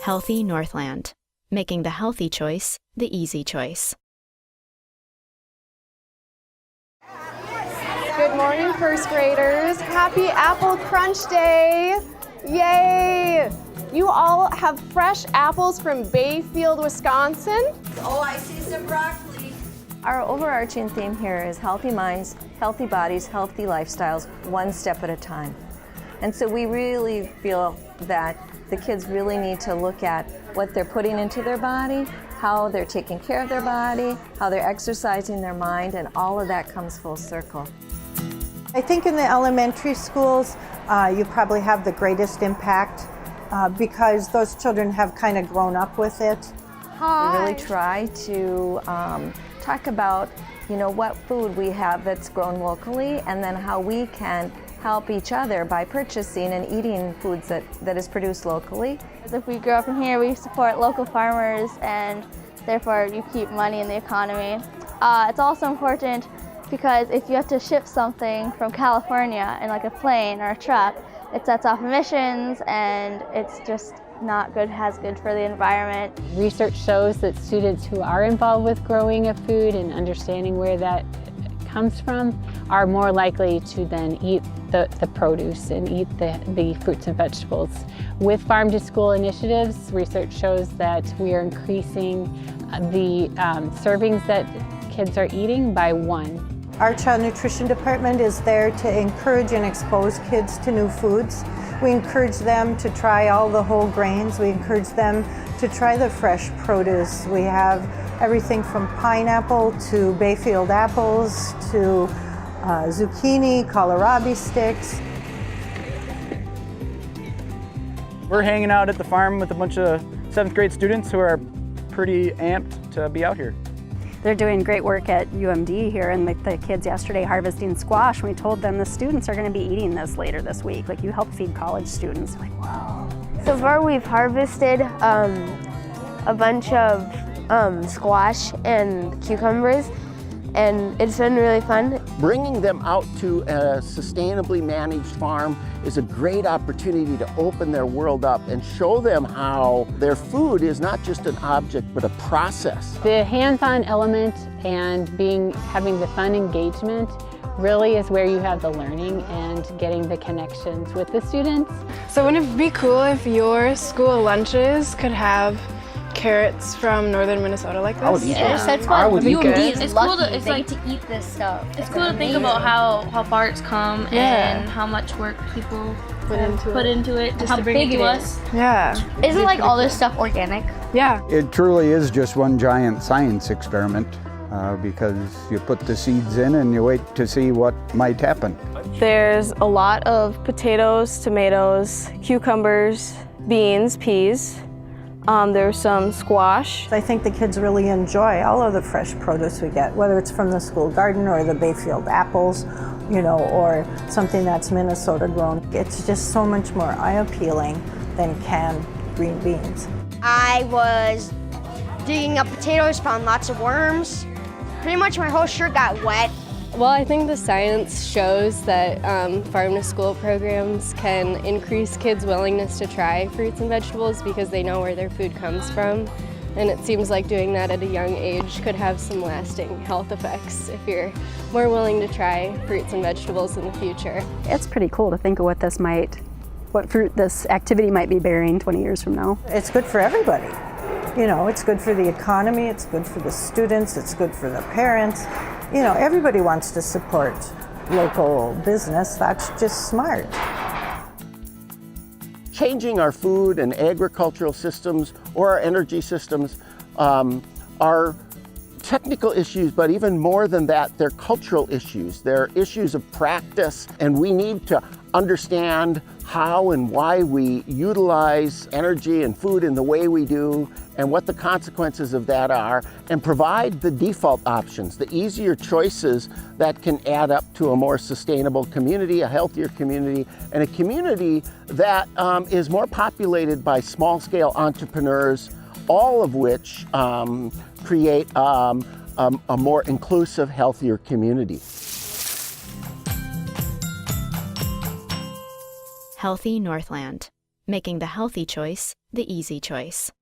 Healthy Northland, making the healthy choice the easy choice. Good morning, first graders. Happy Apple Crunch Day. Yay! You all have fresh apples from Bayfield, Wisconsin. Oh, I see some broccoli. Our overarching theme here is healthy minds, healthy bodies, healthy lifestyles, one step at a time. And so we really feel that the kids really need to look at what they're putting into their body, how they're taking care of their body, how they're exercising their mind, and all of that comes full circle. I think in the elementary schools, you probably have the greatest impact because those children have kind of grown up with it. We really try to talk about, what food we have that's grown locally, and then how we can help each other by purchasing and eating foods that is produced locally. If we grow up in here, we support local farmers, and therefore you keep money in the economy. It's also important because if you have to ship something from California in like a plane or a truck, it sets off emissions, and it's just not good for the environment. Research shows that students who are involved with growing a food and understanding where that comes from are more likely to then eat the produce and eat the fruits and vegetables. With farm to school initiatives, research shows that we are increasing the servings that kids are eating by 1. Our child nutrition department is there to encourage and expose kids to new foods. We encourage them to try all the whole grains. We encourage them to try the fresh produce. We have everything from pineapple to Bayfield apples to zucchini, kohlrabi sticks. We're hanging out at the farm with a bunch of 7th grade students who are pretty amped to be out here. They're doing great work at UMD here, and the kids yesterday harvesting squash. We told them the students are going to be eating this later this week. Like, you help feed college students. Like, whoa. So far we've harvested a bunch of squash and cucumbers, and it's been really fun. Bringing them out to a sustainably managed farm is a great opportunity to open their world up and show them how their food is not just an object but a process. The hands-on element and having the fun engagement really is where you have the learning and getting the connections with the students. So wouldn't it be cool if your school lunches could have carrots from northern Minnesota like this? I would eat Yes, that. that's I fun. would eat that. It's cool to, it's like to eat this stuff. It's cool to think about how far it's come and how much work people put into it just how to bring big it to it us. Yeah. Isn't like all this stuff organic? Yeah. It truly is just one giant science experiment because you put the seeds in and you wait to see what might happen. There's a lot of potatoes, tomatoes, cucumbers, beans, peas. There's some squash. I think the kids really enjoy all of the fresh produce we get, whether it's from the school garden or the Bayfield apples, or something that's Minnesota grown. It's just so much more eye-appealing than canned green beans. I was digging up potatoes, found lots of worms. Pretty much my whole shirt got wet. Well, I think the science shows that farm-to-school programs can increase kids' willingness to try fruits and vegetables because they know where their food comes from. And it seems like doing that at a young age could have some lasting health effects if you're more willing to try fruits and vegetables in the future. It's pretty cool to think of what fruit this activity might be bearing 20 years from now. It's good for everybody. It's good for the economy, it's good for the students, it's good for the parents. Everybody wants to support local business. That's just smart. Changing our food and agricultural systems or our energy systems are technical issues, but even more than that, they're cultural issues. They're issues of practice, and we need to understand how and why we utilize energy and food in the way we do, and what the consequences of that are, and provide the default options, the easier choices that can add up to a more sustainable community, a healthier community, and a community that is more populated by small-scale entrepreneurs, all of which create a more inclusive, healthier community. Healthy Northland, making the healthy choice the easy choice.